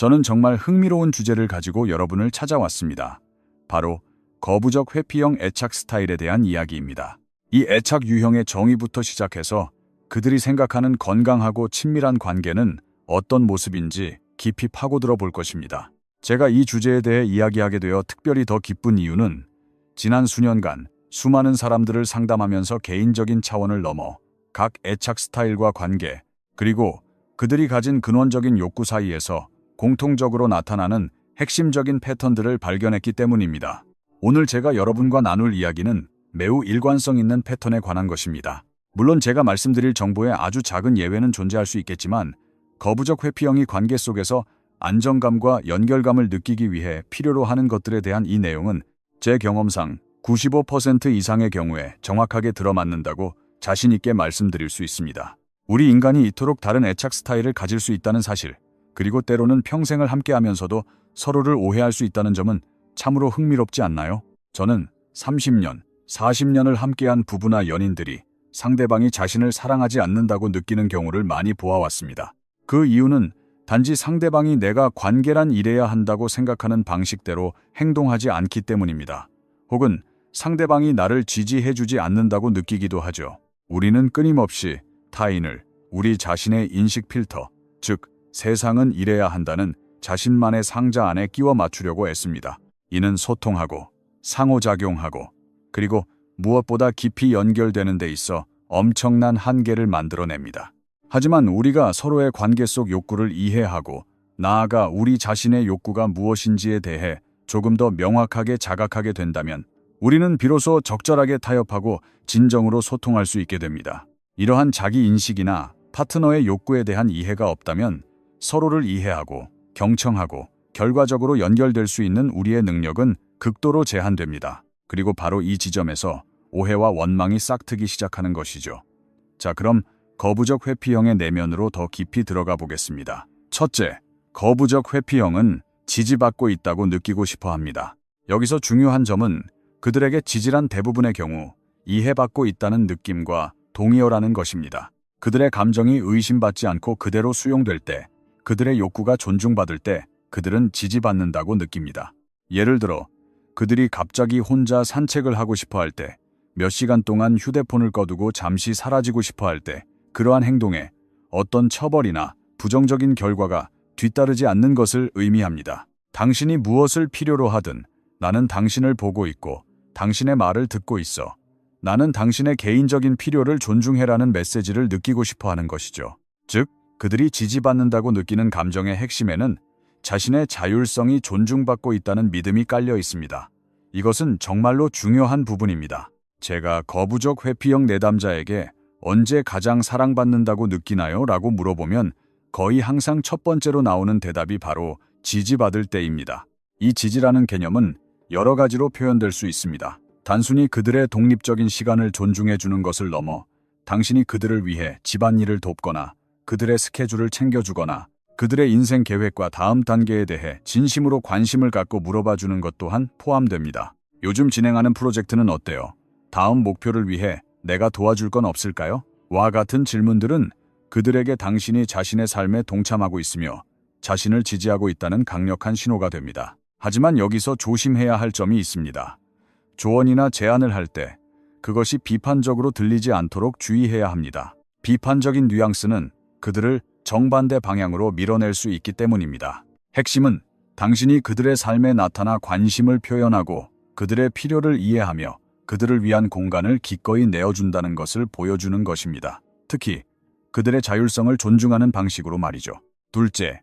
저는 정말 흥미로운 주제를 가지고 여러분을 찾아왔습니다. 바로 거부적 회피형 애착 스타일에 대한 이야기입니다. 이 애착 유형의 정의부터 시작해서 그들이 생각하는 건강하고 친밀한 관계는 어떤 모습인지 깊이 파고들어 볼 것입니다. 제가 이 주제에 대해 이야기하게 되어 특별히 더 기쁜 이유는 지난 수년간 수많은 사람들을 상담하면서 개인적인 차원을 넘어 각 애착 스타일과 관계, 그리고 그들이 가진 근원적인 욕구 사이에서 공통적으로 나타나는 핵심적인 패턴들을 발견했기 때문입니다. 오늘 제가 여러분과 나눌 이야기는 매우 일관성 있는 패턴에 관한 것입니다. 물론 제가 말씀드릴 정보에 아주 작은 예외는 존재할 수 있겠지만 거부적 회피형이 관계 속에서 안정감과 연결감을 느끼기 위해 필요로 하는 것들에 대한 이 내용은 제 경험상 95% 이상의 경우에 정확하게 들어맞는다고 자신 있게 말씀드릴 수 있습니다. 우리 인간이 이토록 다른 애착 스타일을 가질 수 있다는 사실, 그리고 때로는 평생을 함께하면서도 서로를 오해할 수 있다는 점은 참으로 흥미롭지 않나요? 저는 30년, 40년을 함께한 부부나 연인들이 상대방이 자신을 사랑하지 않는다고 느끼는 경우를 많이 보아왔습니다. 그 이유는 단지 상대방이 내가 관계란 이래야 한다고 생각하는 방식대로 행동하지 않기 때문입니다. 혹은 상대방이 나를 지지해주지 않는다고 느끼기도 하죠. 우리는 끊임없이 타인을 우리 자신의 인식 필터, 즉 세상은 이래야 한다는 자신만의 상자 안에 끼워 맞추려고 애씁니다. 이는 소통하고 상호작용하고 그리고 무엇보다 깊이 연결되는 데 있어 엄청난 한계를 만들어냅니다. 하지만 우리가 서로의 관계 속 욕구를 이해하고 나아가 우리 자신의 욕구가 무엇인지에 대해 조금 더 명확하게 자각하게 된다면 우리는 비로소 적절하게 타협하고 진정으로 소통할 수 있게 됩니다. 이러한 자기 인식이나 파트너의 욕구에 대한 이해가 없다면 서로를 이해하고 경청하고 결과적으로 연결될 수 있는 우리의 능력은 극도로 제한됩니다. 그리고 바로 이 지점에서 오해와 원망이 싹트기 시작하는 것이죠. 자, 그럼 거부적 회피형의 내면으로 더 깊이 들어가 보겠습니다. 첫째, 거부적 회피형은 지지받고 있다고 느끼고 싶어 합니다. 여기서 중요한 점은 그들에게 지지란 대부분의 경우 이해받고 있다는 느낌과 동의어라는 것입니다. 그들의 감정이 의심받지 않고 그대로 수용될 때, 그들의 욕구가 존중받을 때 그들은 지지받는다고 느낍니다. 예를 들어 그들이 갑자기 혼자 산책을 하고 싶어 할 때, 몇 시간 동안 휴대폰을 꺼두고 잠시 사라지고 싶어 할 때 그러한 행동에 어떤 처벌이나 부정적인 결과가 뒤따르지 않는 것을 의미합니다. 당신이 무엇을 필요로 하든 나는 당신을 보고 있고 당신의 말을 듣고 있어. 나는 당신의 개인적인 필요를 존중해라는 메시지를 느끼고 싶어 하는 것이죠. 즉, 그들이 지지받는다고 느끼는 감정의 핵심에는 자신의 자율성이 존중받고 있다는 믿음이 깔려 있습니다. 이것은 정말로 중요한 부분입니다. 제가 거부적 회피형 내담자에게 언제 가장 사랑받는다고 느끼나요? 라고 물어보면 거의 항상 첫 번째로 나오는 대답이 바로 지지받을 때입니다. 이 지지라는 개념은 여러 가지로 표현될 수 있습니다. 단순히 그들의 독립적인 시간을 존중해주는 것을 넘어 당신이 그들을 위해 집안일을 돕거나 그들의 스케줄을 챙겨주거나 그들의 인생 계획과 다음 단계에 대해 진심으로 관심을 갖고 물어봐주는 것 또한 포함됩니다. 요즘 진행하는 프로젝트는 어때요? 다음 목표를 위해 내가 도와줄 건 없을까요? 와 같은 질문들은 그들에게 당신이 자신의 삶에 동참하고 있으며 자신을 지지하고 있다는 강력한 신호가 됩니다. 하지만 여기서 조심해야 할 점이 있습니다. 조언이나 제안을 할 때 그것이 비판적으로 들리지 않도록 주의해야 합니다. 비판적인 뉘앙스는 그들을 정반대 방향으로 밀어낼 수 있기 때문입니다. 핵심은 당신이 그들의 삶에 나타나 관심을 표현하고 그들의 필요를 이해하며 그들을 위한 공간을 기꺼이 내어준다는 것을 보여주는 것입니다. 특히 그들의 자율성을 존중하는 방식으로 말이죠. 둘째,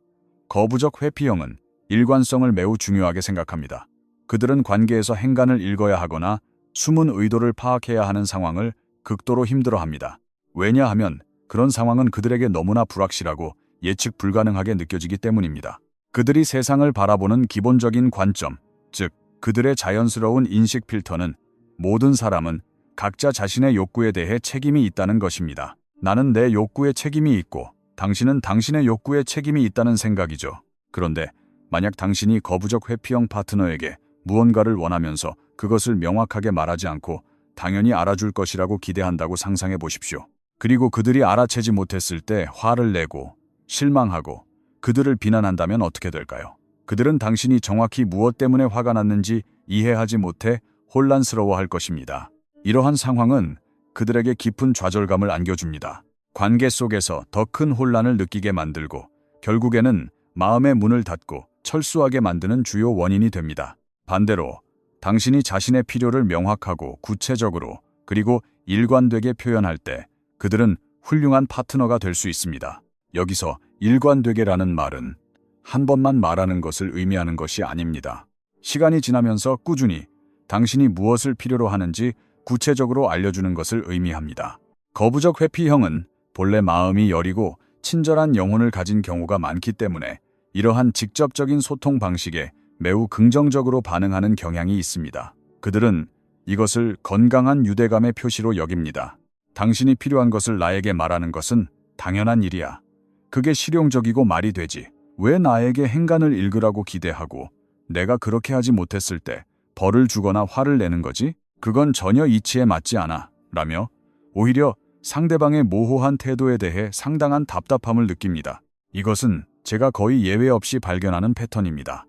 거부적 회피형은 일관성을 매우 중요하게 생각합니다. 그들은 관계에서 행간을 읽어야 하거나 숨은 의도를 파악해야 하는 상황을 극도로 힘들어합니다. 왜냐하면 그런 상황은 그들에게 너무나 불확실하고 예측 불가능하게 느껴지기 때문입니다. 그들이 세상을 바라보는 기본적인 관점, 즉 그들의 자연스러운 인식 필터는 모든 사람은 각자 자신의 욕구에 대해 책임이 있다는 것입니다. 나는 내 욕구에 책임이 있고 당신은 당신의 욕구에 책임이 있다는 생각이죠. 그런데 만약 당신이 거부적 회피형 파트너에게 무언가를 원하면서 그것을 명확하게 말하지 않고 당연히 알아줄 것이라고 기대한다고 상상해 보십시오. 그리고 그들이 알아채지 못했을 때 화를 내고 실망하고 그들을 비난한다면 어떻게 될까요? 그들은 당신이 정확히 무엇 때문에 화가 났는지 이해하지 못해 혼란스러워할 것입니다. 이러한 상황은 그들에게 깊은 좌절감을 안겨줍니다. 관계 속에서 더 큰 혼란을 느끼게 만들고 결국에는 마음의 문을 닫고 철수하게 만드는 주요 원인이 됩니다. 반대로 당신이 자신의 필요를 명확하고 구체적으로 그리고 일관되게 표현할 때 그들은 훌륭한 파트너가 될 수 있습니다. 여기서 일관되게라는 말은 한 번만 말하는 것을 의미하는 것이 아닙니다. 시간이 지나면서 꾸준히 당신이 무엇을 필요로 하는지 구체적으로 알려주는 것을 의미합니다. 거부적 회피형은 본래 마음이 여리고 친절한 영혼을 가진 경우가 많기 때문에 이러한 직접적인 소통 방식에 매우 긍정적으로 반응하는 경향이 있습니다. 그들은 이것을 건강한 유대감의 표시로 여깁니다. 당신이 필요한 것을 나에게 말하는 것은 당연한 일이야. 그게 실용적이고 말이 되지. 왜 나에게 행간을 읽으라고 기대하고 내가 그렇게 하지 못했을 때 벌을 주거나 화를 내는 거지? 그건 전혀 이치에 맞지 않아. 라며 오히려 상대방의 모호한 태도에 대해 상당한 답답함을 느낍니다. 이것은 제가 거의 예외 없이 발견하는 패턴입니다.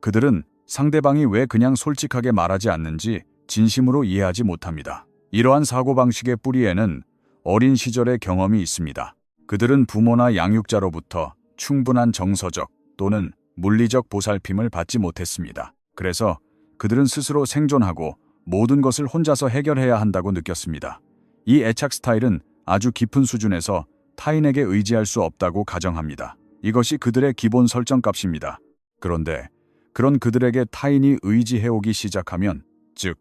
그들은 상대방이 왜 그냥 솔직하게 말하지 않는지 진심으로 이해하지 못합니다. 이러한 사고방식의 뿌리에는 어린 시절의 경험이 있습니다. 그들은 부모나 양육자로부터 충분한 정서적 또는 물리적 보살핌을 받지 못했습니다. 그래서 그들은 스스로 생존하고 모든 것을 혼자서 해결해야 한다고 느꼈습니다. 이 애착 스타일은 아주 깊은 수준에서 타인에게 의지할 수 없다고 가정합니다. 이것이 그들의 기본 설정값입니다. 그런데 그런 그들에게 타인이 의지해오기 시작하면, 즉,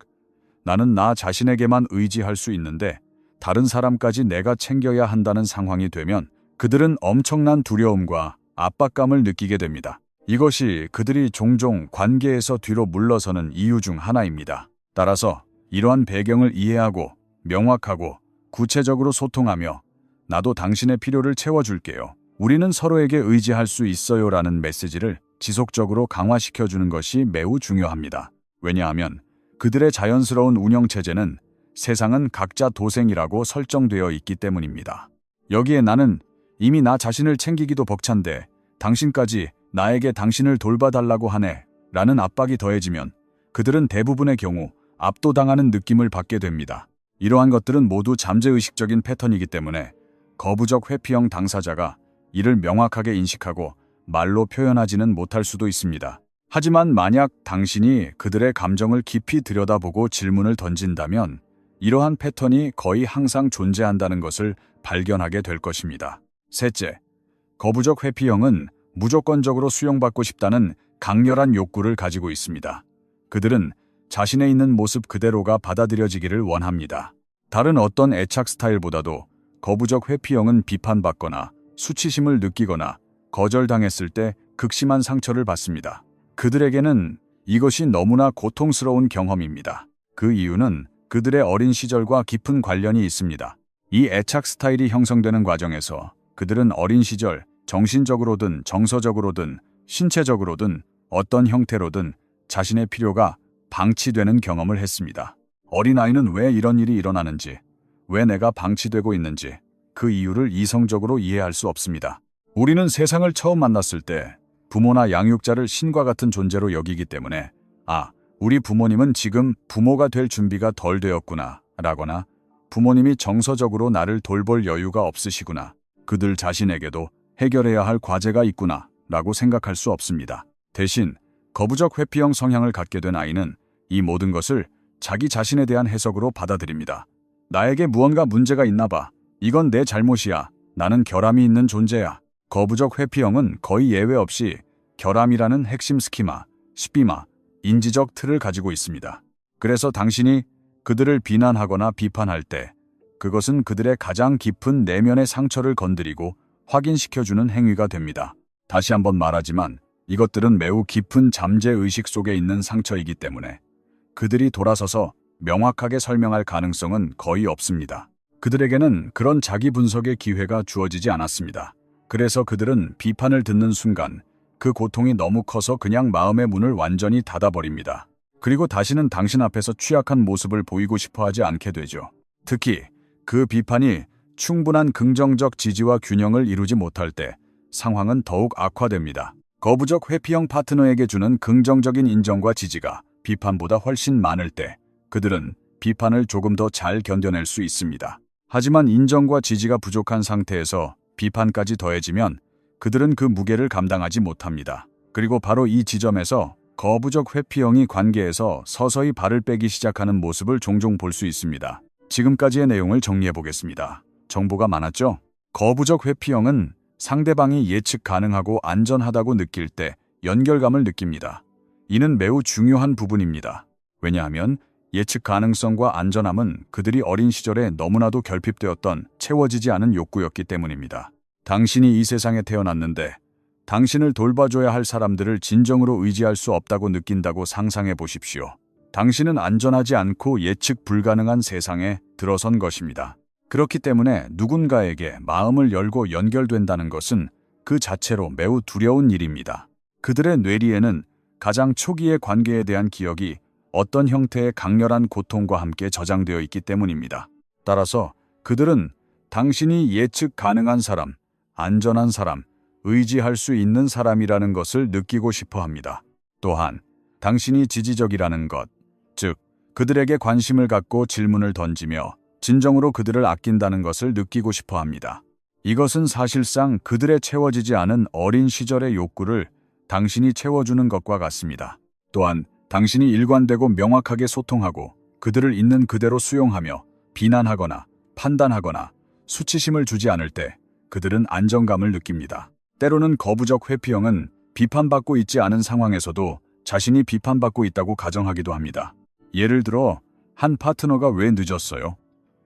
나는 나 자신에게만 의지할 수 있는데 다른 사람까지 내가 챙겨야 한다는 상황이 되면 그들은 엄청난 두려움과 압박감을 느끼게 됩니다. 이것이 그들이 종종 관계에서 뒤로 물러서는 이유 중 하나입니다. 따라서 이러한 배경을 이해하고 명확하고 구체적으로 소통하며 나도 당신의 필요를 채워줄게요. 우리는 서로에게 의지할 수 있어요라는 메시지를 지속적으로 강화시켜주는 것이 매우 중요합니다. 왜냐하면 그들의 자연스러운 운영체제는 세상은 각자 도생이라고 설정되어 있기 때문입니다. 여기에 나는 이미 나 자신을 챙기기도 벅찬데 당신까지 나에게 당신을 돌봐달라고 하네 라는 압박이 더해지면 그들은 대부분의 경우 압도당하는 느낌을 받게 됩니다. 이러한 것들은 모두 잠재의식적인 패턴이기 때문에 거부적 회피형 당사자가 이를 명확하게 인식하고 말로 표현하지는 못할 수도 있습니다. 하지만 만약 당신이 그들의 감정을 깊이 들여다보고 질문을 던진다면 이러한 패턴이 거의 항상 존재한다는 것을 발견하게 될 것입니다. 셋째, 거부적 회피형은 무조건적으로 수용받고 싶다는 강렬한 욕구를 가지고 있습니다. 그들은 자신의 있는 모습 그대로가 받아들여지기를 원합니다. 다른 어떤 애착 스타일보다도 거부적 회피형은 비판받거나 수치심을 느끼거나 거절당했을 때 극심한 상처를 받습니다. 그들에게는 이것이 너무나 고통스러운 경험입니다. 그 이유는 그들의 어린 시절과 깊은 관련이 있습니다. 이 애착 스타일이 형성되는 과정에서 그들은 어린 시절 정신적으로든 정서적으로든 신체적으로든 어떤 형태로든 자신의 필요가 방치되는 경험을 했습니다. 어린아이는 왜 이런 일이 일어나는지, 왜 내가 방치되고 있는지 그 이유를 이성적으로 이해할 수 없습니다. 우리는 세상을 처음 만났을 때 부모나 양육자를 신과 같은 존재로 여기기 때문에 우리 부모님은 지금 부모가 될 준비가 덜 되었구나 라거나 부모님이 정서적으로 나를 돌볼 여유가 없으시구나, 그들 자신에게도 해결해야 할 과제가 있구나 라고 생각할 수 없습니다. 대신 거부적 회피형 성향을 갖게 된 아이는 이 모든 것을 자기 자신에 대한 해석으로 받아들입니다. 나에게 무언가 문제가 있나 봐. 이건 내 잘못이야. 나는 결함이 있는 존재야. 거부적 회피형은 거의 예외 없이 결함이라는 핵심 스키마, 인지적 틀을 가지고 있습니다. 그래서 당신이 그들을 비난하거나 비판할 때 그것은 그들의 가장 깊은 내면의 상처를 건드리고 확인시켜주는 행위가 됩니다. 다시 한번 말하지만 이것들은 매우 깊은 잠재의식 속에 있는 상처이기 때문에 그들이 돌아서서 명확하게 설명할 가능성은 거의 없습니다. 그들에게는 그런 자기 분석의 기회가 주어지지 않았습니다. 그래서 그들은 비판을 듣는 순간 그 고통이 너무 커서 그냥 마음의 문을 완전히 닫아버립니다. 그리고 다시는 당신 앞에서 취약한 모습을 보이고 싶어 하지 않게 되죠. 특히 그 비판이 충분한 긍정적 지지와 균형을 이루지 못할 때 상황은 더욱 악화됩니다. 거부적 회피형 파트너에게 주는 긍정적인 인정과 지지가 비판보다 훨씬 많을 때 그들은 비판을 조금 더 잘 견뎌낼 수 있습니다. 하지만 인정과 지지가 부족한 상태에서 비판까지 더해지면 그들은 그 무게를 감당하지 못합니다. 그리고 바로 이 지점에서 거부적 회피형이 관계에서 서서히 발을 빼기 시작하는 모습을 종종 볼 수 있습니다. 지금까지의 내용을 정리해 보겠습니다. 정보가 많았죠? 거부적 회피형은 상대방이 예측 가능하고 안전하다고 느낄 때 연결감을 느낍니다. 이는 매우 중요한 부분입니다. 왜냐하면 예측 가능성과 안전함은 그들이 어린 시절에 너무나도 결핍되었던 채워지지 않은 욕구였기 때문입니다. 당신이 이 세상에 태어났는데 당신을 돌봐줘야 할 사람들을 진정으로 의지할 수 없다고 느낀다고 상상해 보십시오. 당신은 안전하지 않고 예측 불가능한 세상에 들어선 것입니다. 그렇기 때문에 누군가에게 마음을 열고 연결된다는 것은 그 자체로 매우 두려운 일입니다. 그들의 뇌리에는 가장 초기의 관계에 대한 기억이 어떤 형태의 강렬한 고통과 함께 저장되어 있기 때문입니다. 따라서 그들은 당신이 예측 가능한 사람, 안전한 사람, 의지할 수 있는 사람이라는 것을 느끼고 싶어 합니다. 또한 당신이 지지적이라는 것, 즉 그들에게 관심을 갖고 질문을 던지며 진정으로 그들을 아낀다는 것을 느끼고 싶어 합니다. 이것은 사실상 그들의 채워지지 않은 어린 시절의 욕구를 당신이 채워주는 것과 같습니다. 또한 당신이 일관되고 명확하게 소통하고 그들을 있는 그대로 수용하며 비난하거나 판단하거나 수치심을 주지 않을 때 그들은 안정감을 느낍니다. 때로는 거부적 회피형은 비판받고 있지 않은 상황에서도 자신이 비판받고 있다고 가정하기도 합니다. 예를 들어 한 파트너가 왜 늦었어요?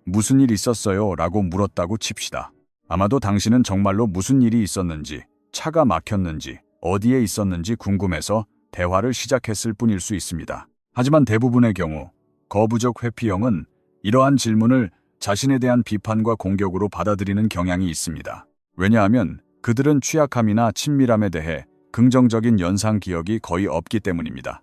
무슨 일 있었어요? 라고 물었다고 칩시다. 아마도 당신은 정말로 무슨 일이 있었는지, 차가 막혔는지, 어디에 있었는지 궁금해서 대화를 시작했을 뿐일 수 있습니다. 하지만 대부분의 경우 거부적 회피형은 이러한 질문을 자신에 대한 비판과 공격으로 받아들이는 경향이 있습니다. 왜냐하면 그들은 취약함이나 친밀함에 대해 긍정적인 연상 기억이 거의 없기 때문입니다.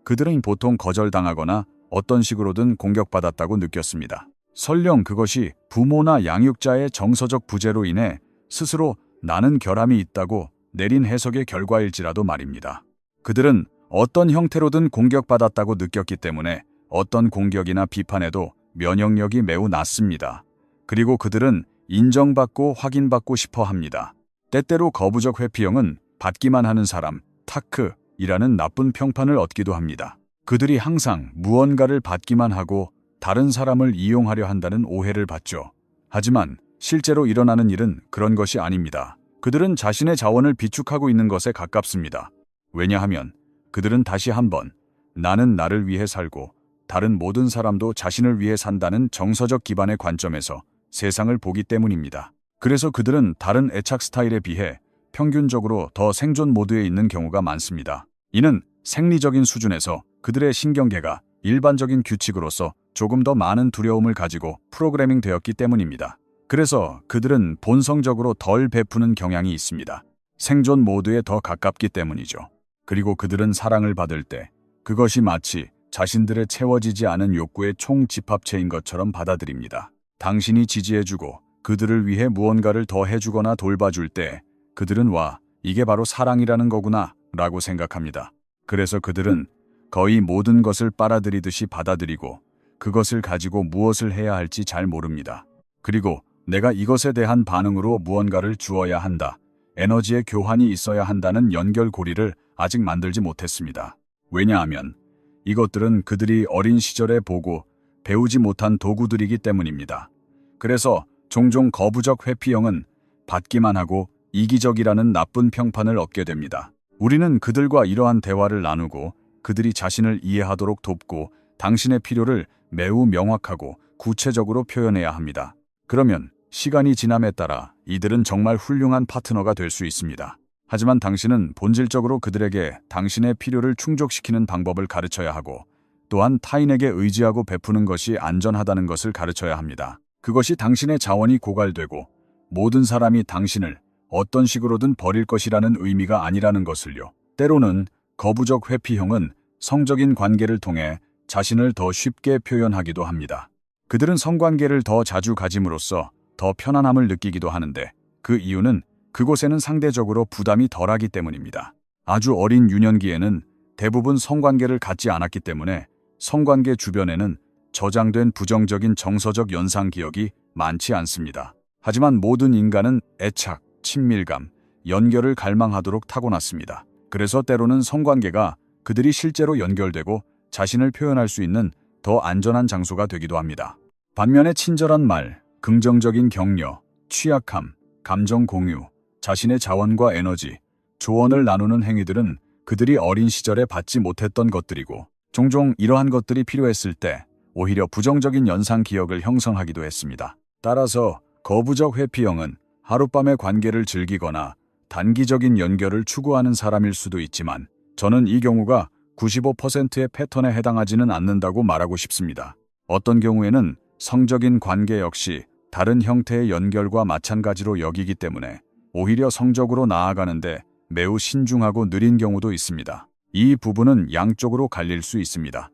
그들은 보통 거절당하거나 어떤 식으로든 공격받았다고 느꼈습니다. 설령 그것이 부모나 양육자의 정서적 부재로 인해 스스로 나는 결함이 있다고 내린 해석의 결과일지라도 말입니다. 그들은 어떤 형태로든 공격받았다고 느꼈기 때문에 어떤 공격이나 비판에도 면역력이 매우 낮습니다. 그리고 그들은 인정받고 확인받고 싶어 합니다. 때때로 거부적 회피형은 받기만 하는 사람, 타크이라는 나쁜 평판을 얻기도 합니다. 그들이 항상 무언가를 받기만 하고 다른 사람을 이용하려 한다는 오해를 받죠. 하지만 실제로 일어나는 일은 그런 것이 아닙니다. 그들은 자신의 자원을 비축하고 있는 것에 가깝습니다. 왜냐하면 그들은 다시 한번 나는 나를 위해 살고 다른 모든 사람도 자신을 위해 산다는 정서적 기반의 관점에서 세상을 보기 때문입니다. 그래서 그들은 다른 애착 스타일에 비해 평균적으로 더 생존 모드에 있는 경우가 많습니다. 이는 생리적인 수준에서 그들의 신경계가 일반적인 규칙으로서 조금 더 많은 두려움을 가지고 프로그래밍 되었기 때문입니다. 그래서 그들은 본성적으로 덜 베푸는 경향이 있습니다. 생존 모드에 더 가깝기 때문이죠. 그리고 그들은 사랑을 받을 때 그것이 마치 자신들의 채워지지 않은 욕구의 총집합체인 것처럼 받아들입니다. 당신이 지지해주고 그들을 위해 무언가를 더 해주거나 돌봐줄 때 그들은 와, 이게 바로 사랑이라는 거구나 라고 생각합니다. 그래서 그들은 거의 모든 것을 빨아들이듯이 받아들이고 그것을 가지고 무엇을 해야 할지 잘 모릅니다. 그리고 내가 이것에 대한 반응으로 무언가를 주어야 한다. 에너지의 교환이 있어야 한다는 연결고리를 아직 만들지 못했습니다. 왜냐하면 이것들은 그들이 어린 시절에 보고 배우지 못한 도구들이기 때문입니다. 그래서 종종 거부적 회피형은 받기만 하고 이기적이라는 나쁜 평판을 얻게 됩니다. 우리는 그들과 이러한 대화를 나누고 그들이 자신을 이해하도록 돕고 당신의 필요를 매우 명확하고 구체적으로 표현해야 합니다. 그러면 시간이 지남에 따라 이들은 정말 훌륭한 파트너가 될 수 있습니다. 하지만 당신은 본질적으로 그들에게 당신의 필요를 충족시키는 방법을 가르쳐야 하고 또한 타인에게 의지하고 베푸는 것이 안전하다는 것을 가르쳐야 합니다. 그것이 당신의 자원이 고갈되고 모든 사람이 당신을 어떤 식으로든 버릴 것이라는 의미가 아니라는 것을요. 때로는 거부적 회피형은 성적인 관계를 통해 자신을 더 쉽게 표현하기도 합니다. 그들은 성관계를 더 자주 가짐으로써 더 편안함을 느끼기도 하는데 그 이유는 그곳에는 상대적으로 부담이 덜하기 때문입니다. 아주 어린 유년기에는 대부분 성관계를 갖지 않았기 때문에 성관계 주변에는 저장된 부정적인 정서적 연상 기억이 많지 않습니다. 하지만 모든 인간은 애착, 친밀감, 연결을 갈망하도록 타고났습니다. 그래서 때로는 성관계가 그들이 실제로 연결되고 자신을 표현할 수 있는 더 안전한 장소가 되기도 합니다. 반면에 친절한 말, 긍정적인 격려, 취약함, 감정 공유, 자신의 자원과 에너지, 조언을 나누는 행위들은 그들이 어린 시절에 받지 못했던 것들이고 종종 이러한 것들이 필요했을 때 오히려 부정적인 연상 기억을 형성하기도 했습니다. 따라서 거부적 회피형은 하룻밤의 관계를 즐기거나 단기적인 연결을 추구하는 사람일 수도 있지만 저는 이 경우가 95%의 패턴에 해당하지는 않는다고 말하고 싶습니다. 어떤 경우에는 성적인 관계 역시 다른 형태의 연결과 마찬가지로 여기기 때문에 오히려 성적으로 나아가는데 매우 신중하고 느린 경우도 있습니다. 이 부분은 양쪽으로 갈릴 수 있습니다.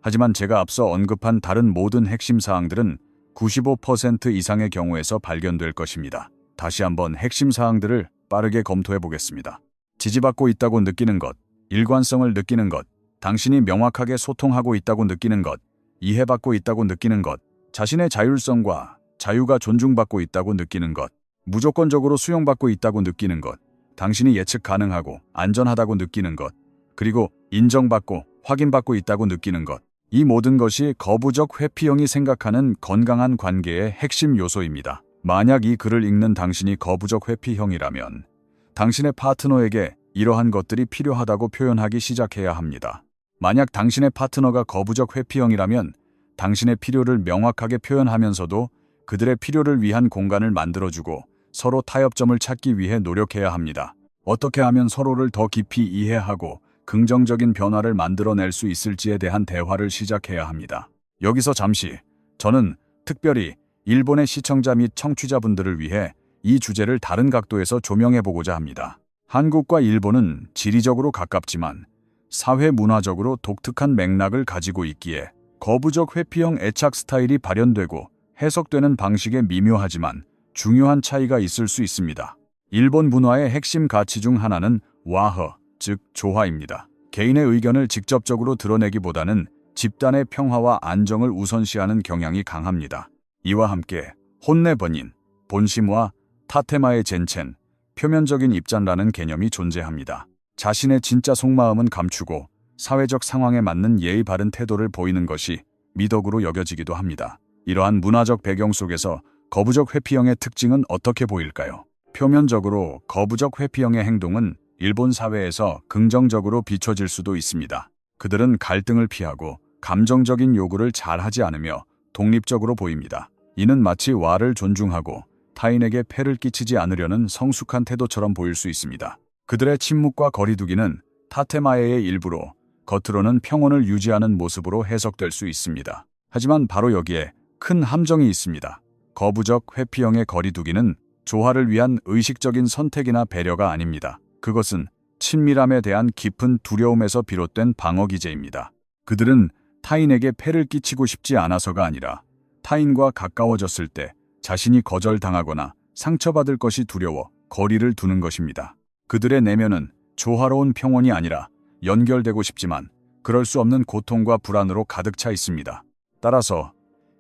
하지만 제가 앞서 언급한 다른 모든 핵심 사항들은 95% 이상의 경우에서 발견될 것입니다. 다시 한번 핵심 사항들을 빠르게 검토해 보겠습니다. 지지받고 있다고 느끼는 것, 일관성을 느끼는 것, 당신이 명확하게 소통하고 있다고 느끼는 것, 이해받고 있다고 느끼는 것, 자신의 자율성과 자유가 존중받고 있다고 느끼는 것, 무조건적으로 수용받고 있다고 느끼는 것, 당신이 예측 가능하고 안전하다고 느끼는 것, 그리고 인정받고 확인받고 있다고 느끼는 것. 이 모든 것이 거부적 회피형이 생각하는 건강한 관계의 핵심 요소입니다. 만약 이 글을 읽는 당신이 거부적 회피형이라면 당신의 파트너에게 이러한 것들이 필요하다고 표현하기 시작해야 합니다. 만약 당신의 파트너가 거부적 회피형이라면 당신의 필요를 명확하게 표현하면서도 그들의 필요를 위한 공간을 만들어주고 서로 타협점을 찾기 위해 노력해야 합니다. 어떻게 하면 서로를 더 깊이 이해하고 긍정적인 변화를 만들어낼 수 있을지에 대한 대화를 시작해야 합니다. 여기서 잠시 저는 특별히 일본의 시청자 및 청취자분들을 위해 이 주제를 다른 각도에서 조명해보고자 합니다. 한국과 일본은 지리적으로 가깝지만 사회 문화적으로 독특한 맥락을 가지고 있기에 거부적 회피형 애착 스타일이 발현되고 해석되는 방식에 미묘하지만 중요한 차이가 있을 수 있습니다. 일본 문화의 핵심 가치 중 하나는 와허, 즉 조화입니다. 개인의 의견을 직접적으로 드러내기보다는 집단의 평화와 안정을 우선시하는 경향이 강합니다. 이와 함께 혼내 번인, 본심과 타테마의 젠첸, 표면적인 입장라는 개념이 존재합니다. 자신의 진짜 속마음은 감추고 사회적 상황에 맞는 예의 바른 태도를 보이는 것이 미덕으로 여겨지기도 합니다. 이러한 문화적 배경 속에서 거부적 회피형의 특징은 어떻게 보일까요? 표면적으로 거부적 회피형의 행동은 일본 사회에서 긍정적으로 비춰질 수도 있습니다. 그들은 갈등을 피하고 감정적인 요구를 잘하지 않으며 독립적으로 보입니다. 이는 마치 와를 존중하고 타인에게 폐를 끼치지 않으려는 성숙한 태도처럼 보일 수 있습니다. 그들의 침묵과 거리두기는 타테마에의 일부로 겉으로는 평온을 유지하는 모습으로 해석될 수 있습니다. 하지만 바로 여기에 큰 함정이 있습니다. 거부적 회피형의 거리두기는 조화를 위한 의식적인 선택이나 배려가 아닙니다. 그것은 친밀함에 대한 깊은 두려움에서 비롯된 방어 기제입니다. 그들은 타인에게 폐를 끼치고 싶지 않아서가 아니라 타인과 가까워졌을 때 자신이 거절당하거나 상처받을 것이 두려워 거리를 두는 것입니다. 그들의 내면은 조화로운 평온이 아니라 연결되고 싶지만 그럴 수 없는 고통과 불안으로 가득 차 있습니다. 따라서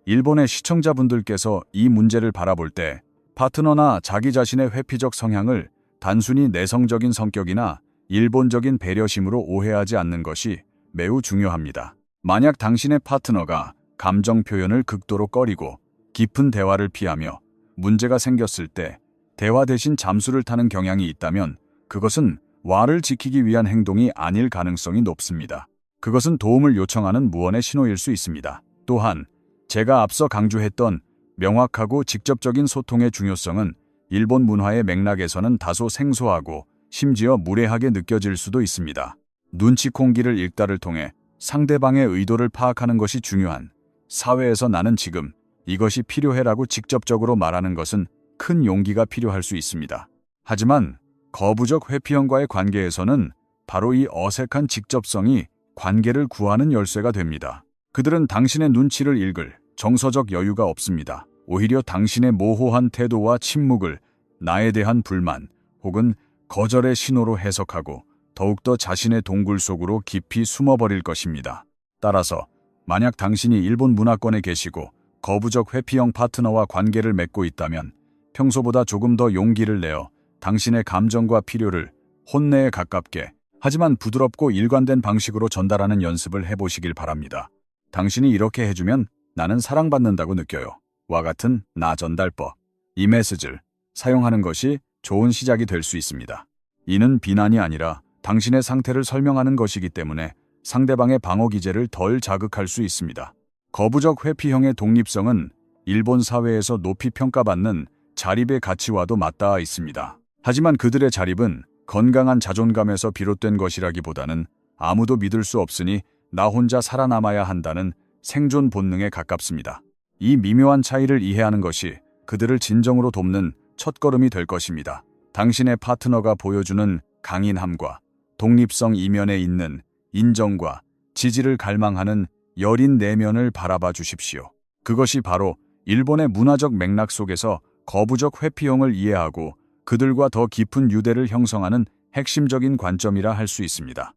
일본의 시청자분들께서 이 문제를 바라볼 때 파트너나 자기 자신의 회피적 성향을 단순히 내성적인 성격이나 일본적인 배려심으로 오해하지 않는 것이 매우 중요합니다. 만약 당신의 파트너가 감정 표현을 극도로 꺼리고 깊은 대화를 피하며 문제가 생겼을 때 대화 대신 잠수를 타는 경향이 있다면 그것은 와를 지키기 위한 행동이 아닐 가능성이 높습니다. 그것은 도움을 요청하는 무언의 신호일 수 있습니다. 또한 제가 앞서 강조했던 명확하고 직접적인 소통의 중요성은 일본 문화의 맥락에서는 다소 생소하고 심지어 무례하게 느껴질 수도 있습니다. 눈치콩기를 읽다를 통해 상대방의 의도를 파악하는 것이 중요한 사회에서 나는 지금 이것이 필요해라고 직접적으로 말하는 것은 큰 용기가 필요할 수 있습니다. 하지만 거부적 회피형과의 관계에서는 바로 이 어색한 직접성이 관계를 구하는 열쇠가 됩니다. 그들은 당신의 눈치를 읽을 정서적 여유가 없습니다. 오히려 당신의 모호한 태도와 침묵을 나에 대한 불만, 혹은 거절의 신호로 해석하고 더욱더 자신의 동굴 속으로 깊이 숨어버릴 것입니다. 따라서 만약 당신이 일본 문화권에 계시고 거부적 회피형 파트너와 관계를 맺고 있다면 평소보다 조금 더 용기를 내어 당신의 감정과 필요를 혼내에 가깝게 하지만 부드럽고 일관된 방식으로 전달하는 연습을 해보시길 바랍니다. 당신이 이렇게 해주면 나는 사랑받는다고 느껴요. 와 같은 나 전달법. 이 메시지를 사용하는 것이 좋은 시작이 될 수 있습니다. 이는 비난이 아니라 당신의 상태를 설명하는 것이기 때문에 상대방의 방어 기제를 덜 자극할 수 있습니다. 거부적 회피형의 독립성은 일본 사회에서 높이 평가받는 자립의 가치와도 맞닿아 있습니다. 하지만 그들의 자립은 건강한 자존감에서 비롯된 것이라기보다는 아무도 믿을 수 없으니 나 혼자 살아남아야 한다는 생존 본능에 가깝습니다. 이 미묘한 차이를 이해하는 것이 그들을 진정으로 돕는 첫걸음이 될 것입니다. 당신의 파트너가 보여주는 강인함과 독립성 이면에 있는 인정과 지지를 갈망하는 여린 내면을 바라봐 주십시오. 그것이 바로 일본의 문화적 맥락 속에서 거부적 회피형을 이해하고 그들과 더 깊은 유대를 형성하는 핵심적인 관점이라 할 수 있습니다.